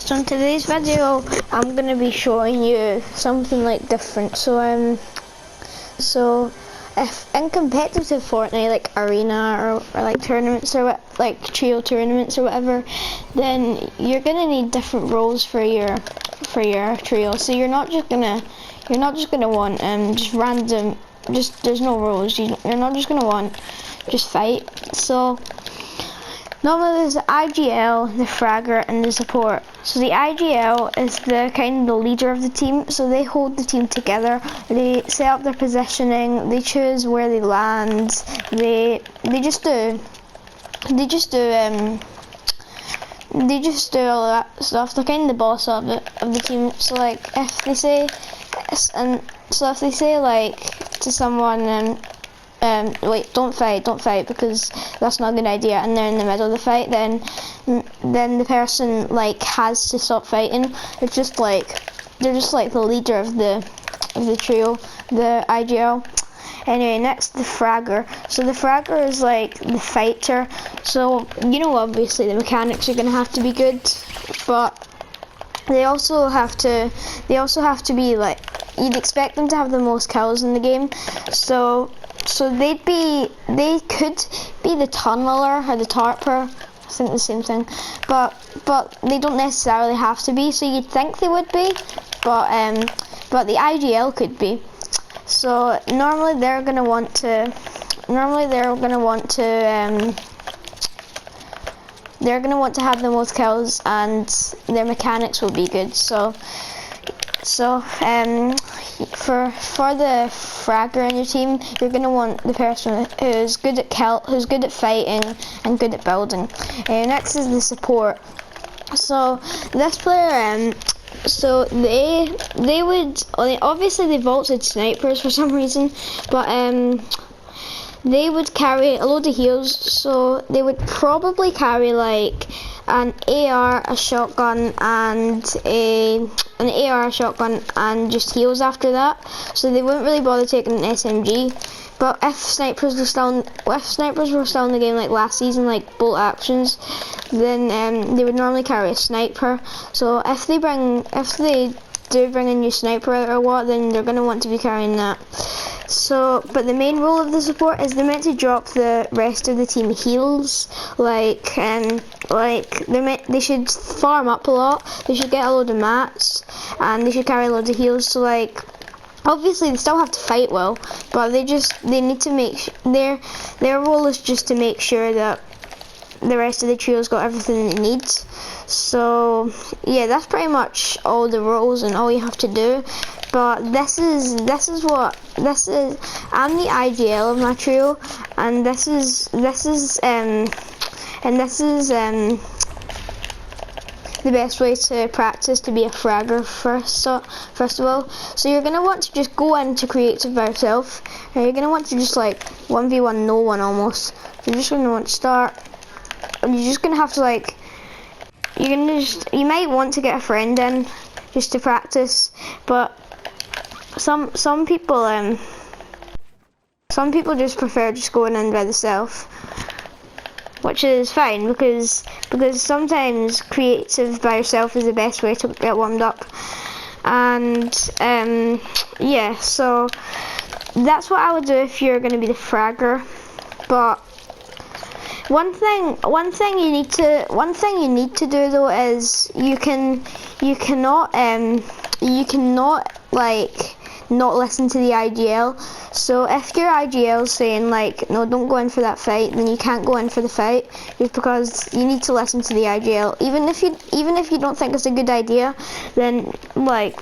So in today's video, I'm gonna be showing you something like different. So if in competitive Fortnite, like arena or like tournaments or like trio tournaments or whatever, then you're gonna need different roles for your trio. So you're not just gonna want just random, there's no roles. You're not just gonna want just fight. So normally there's the IGL, the fragger, and the support. So the IGL is the kind of the leader of the team. So they hold the team together. They set up their positioning. They choose where they land. They just do all that stuff. They're kind of the boss of the team. So like if they say like to someone wait, don't fight because that's not a good idea, and they're in the middle of the fight, then the person like has to stop fighting. It's just like they're just like the leader of the trio, the IGL. Anyway, next the fragger. So the fragger is like the fighter. So obviously the mechanics are gonna have to be good, but they also have to be like, you'd expect them to have the most kills in the game. So they could be the tunneler or the tarper. I think the same thing, but they don't necessarily have to be. So you'd think they would be, but the IGL could be. So normally they're gonna want to have the most kills, and their mechanics will be good. So for the fragger in your team, you're gonna want the person who's good at fighting and good at building. Next is the support. So this player, so they obviously they vaulted snipers for some reason, but they would carry a load of heals. So they would probably carry like an AR, a shotgun, and just heals after that. So they wouldn't really bother taking an SMG. But if snipers were still in the game like last season, like bolt actions, then they would normally carry a sniper. So if they do bring a new sniper out or what, then they're going to want to be carrying that. So, but the main role of the support is they're meant to drop the rest of the team heals. Like they should farm up a lot. They should get a load of mats, and they should carry a load of heals. So like, obviously they still have to fight well, but they need to make their role is just to make sure that the rest of the trio's got everything it needs. So yeah, that's pretty much all the roles and all you have to do. But I'm the IGL of my trio, and this is the best way to practice to be a fragger first of all. So you're gonna want to just go into creative by yourself, and you're gonna want to just like 1v1 no one almost. You're just gonna want to start, and you're just gonna have to like, you might want to get a friend in just to practice, but some people just prefer just going in by themselves, which is fine because sometimes creative by yourself is the best way to get warmed up. And yeah, so that's what I would do if you're going to be the fragger. But one thing you need to do though is you cannot like not listen to the IGL. So if your IGL is saying like, no, don't go in for that fight, then you can't go in for the fight, just because you need to listen to the IGL. Even if you don't think it's a good idea, then like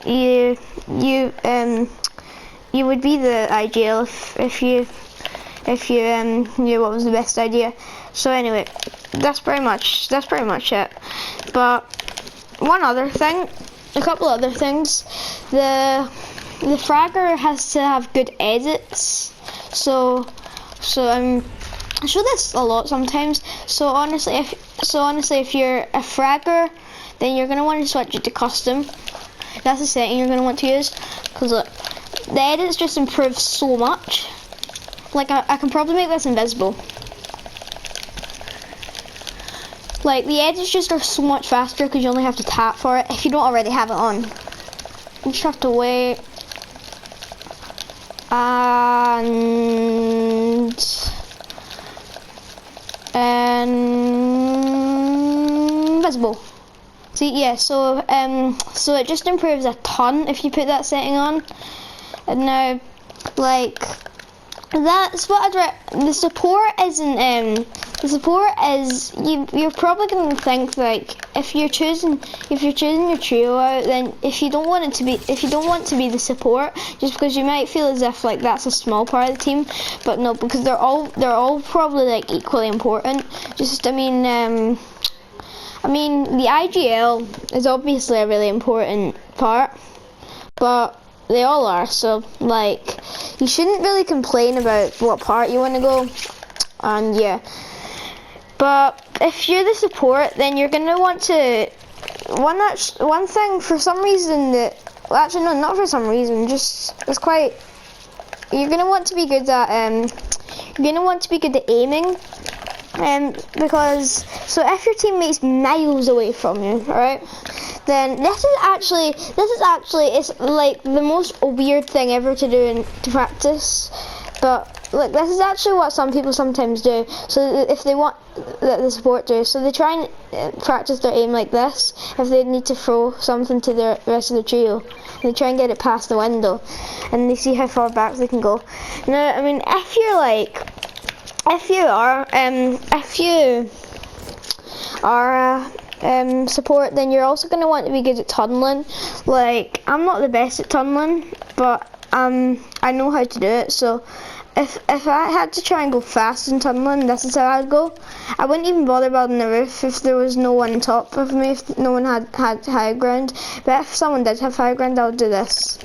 you would be the IGL if you knew what was the best idea. So anyway, that's pretty much it. But a couple other things. The fragger has to have good edits. So I show this a lot sometimes. So honestly, if you're a fragger, then you're gonna want to switch it to custom. That's the setting you're gonna want to use, because look, the edits just improve so much. Like I can probably make this invisible. Like, the edits just are so much faster because you only have to tap for it if you don't already have it on. You just have to wait. And visible. See, yeah, so it just improves a ton if you put that setting on. And now, like, that's what the support isn't. The support is you're probably gonna think, like, if you're choosing your trio out, then if you don't want to be the support, just because you might feel as if like that's a small part of the team, but no, because they're all probably like equally important. Just I mean the IGL is obviously a really important part, but they all are, so like you shouldn't really complain about what part you want to go. And yeah, but if you're the support, then you're gonna want to one thing for some reason that, well, actually no, not for some reason, just it's quite, you're gonna want to be good at aiming. Because so if your teammate's miles away from you, right, then this is actually it's like the most weird thing ever to do to practice, but like this is actually what some people sometimes do. So if they want the support do, so they try and practice their aim like this. If they need to throw something to the rest of the trio, they try and get it past the window, and they see how far back they can go. Now, I mean, if you are support, then you're also going to want to be good at tunneling. Like, I'm not the best at tunneling, but I know how to do it. So if I had to try and go fast in tunneling, this is how I'd go. I wouldn't even bother building the roof if there was no one on top of me, if no one had high ground. But if someone did have high ground, I would do this.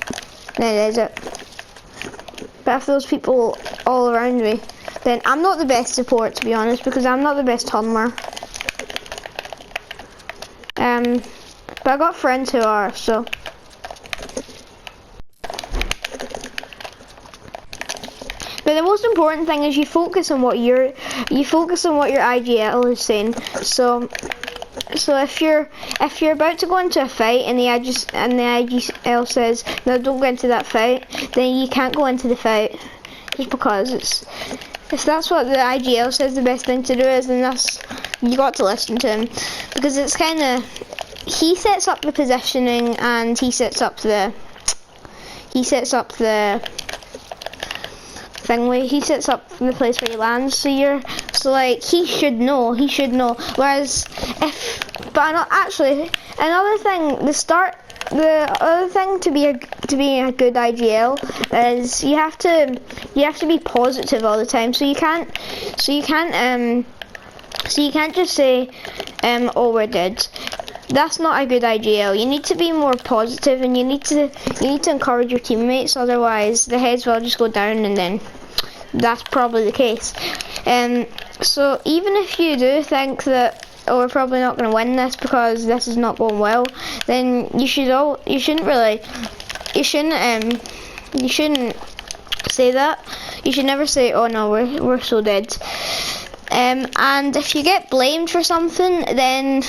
Then there's it. But if those people all around me, then I'm not the best support, to be honest, because I'm not the best tunneler. But I got friends who are, so. But the most important thing is you focus on what your IGL is saying. So if you're about to go into a fight and the IGL says no, don't go into that fight, then you can't go into the fight, just because if that's what the IGL says the best thing to do is, then you got to listen to him, because it's kind of, he sets up the positioning and he sets up the place where he lands. So like he should know. Whereas another thing, the other thing to be a good IGL is you have to be positive all the time. So you can't just say oh, we're dead. That's not a good IGL. You need to be more positive, and you need to encourage your teammates. Otherwise, the heads will just go down, and then that's probably the case. So even if you do think that, oh, we're probably not going to win this because this is not going well, then you shouldn't say that. You should never say, oh no, we're so dead. And if you get blamed for something, then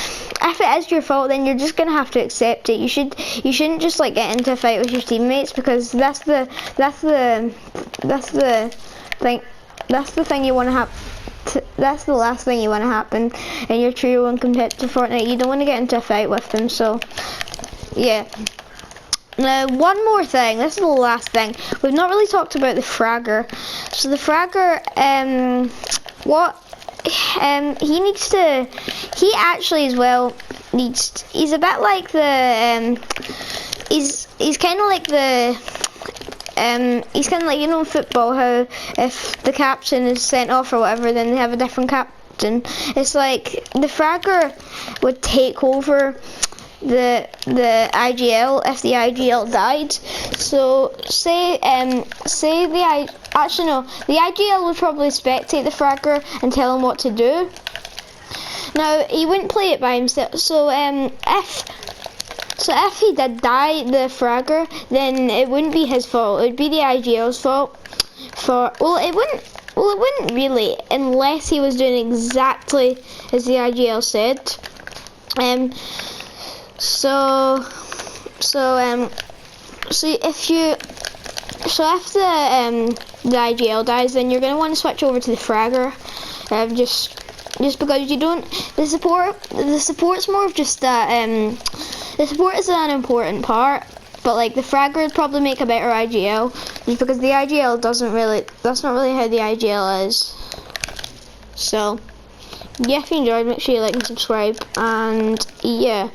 if it is your fault, then you're just gonna have to accept it. You shouldn't just like get into a fight with your teammates, because that's the thing you want to have. That's the last thing you want to happen in your trio and competitive Fortnite. You don't want to get into a fight with them. So yeah. Now, one more thing. This is the last thing. We've not really talked about the fragger. So the fragger, he actually as well he's a bit like the, he's kind of like the, he's kind of like, you know, in football, how if the captain is sent off or whatever, then they have a different captain. It's like the fragger would take over the IGL if the IGL died. So the IGL would probably spectate the fragger and tell him what to do. Now he wouldn't play it by himself. So if he did die, the fragger, then it wouldn't be his fault. It would be the IGL's fault. Well, it wouldn't really, unless he was doing exactly as the IGL said. So if the IGL dies, then you're gonna want to switch over to the fragger. Just because you don't, the support's more of just that. The support is an important part, but like the fragger would probably make a better IGL, just because the IGL doesn't really. That's not really how the IGL is. So yeah, if you enjoyed, make sure you like and subscribe, and yeah.